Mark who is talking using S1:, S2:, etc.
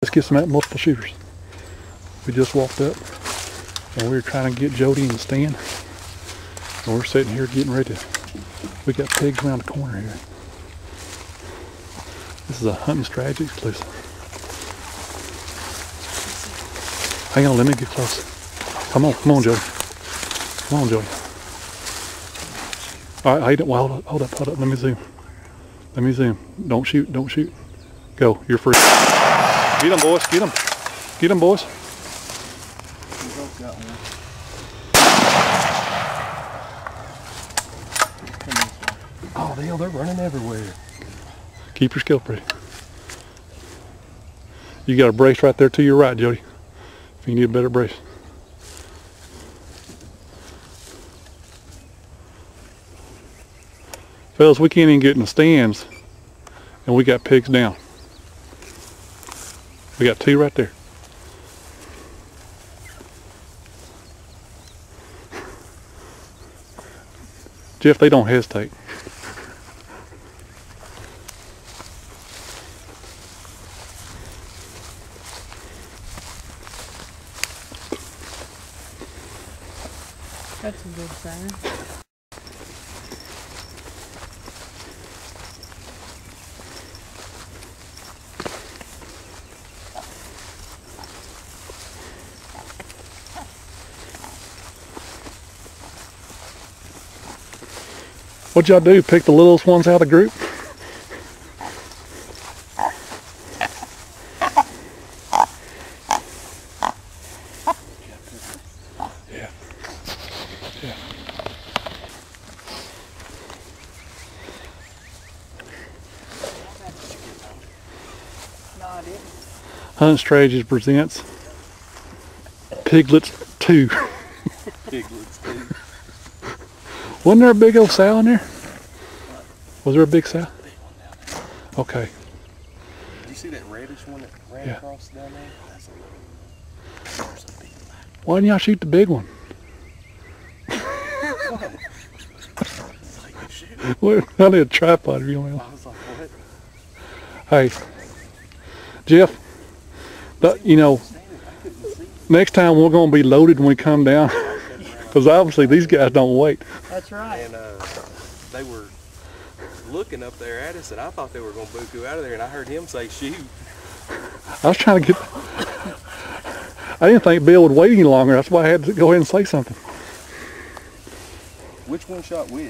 S1: Let's get some multiple shooters. We just walked up and we were trying to get Jody in the stand. And we're sitting here getting ready to, we got pigs around the corner here. This is a hunting strategy exclusive. Hang on, let me get close. Come on, Jody. Come on, Jody. All right, well, hold up. Let me zoom. Don't shoot. Go, you're free. Get them, boys, get them, boys.
S2: Oh, they're running everywhere.
S1: Keep your skill pretty. You got a brace right there to your right, Jody. If you need a better brace. Fellas, we can't even get in the stands and we got pigs down. We got two right there. Jeff, they don't hesitate.
S3: That's a good sign.
S1: What'd y'all do? Pick the littlest ones out of the group? Yeah.
S3: No, I didn't.
S1: Hunting Strategies presents Piglets 2.
S2: Piglets, too.
S1: Wasn't there a big old sow in there? Was there a big sow? Okay.
S2: Did you see that reddish one that ran across down there? That's a big one.
S1: Why didn't y'all shoot the big one? What? I need a tripod if you want.
S2: I was like, what?
S1: Hey, Jeff, next time we're going to be loaded when we come down. Because obviously these guys don't wait.
S3: That's right.
S2: And they were looking up there at us, and I thought they were going to buku out of there, and I heard him say, shoot.
S1: I was trying to get... I didn't think Bill would wait any longer. That's why I had to go ahead and say something.
S2: Which one shot which?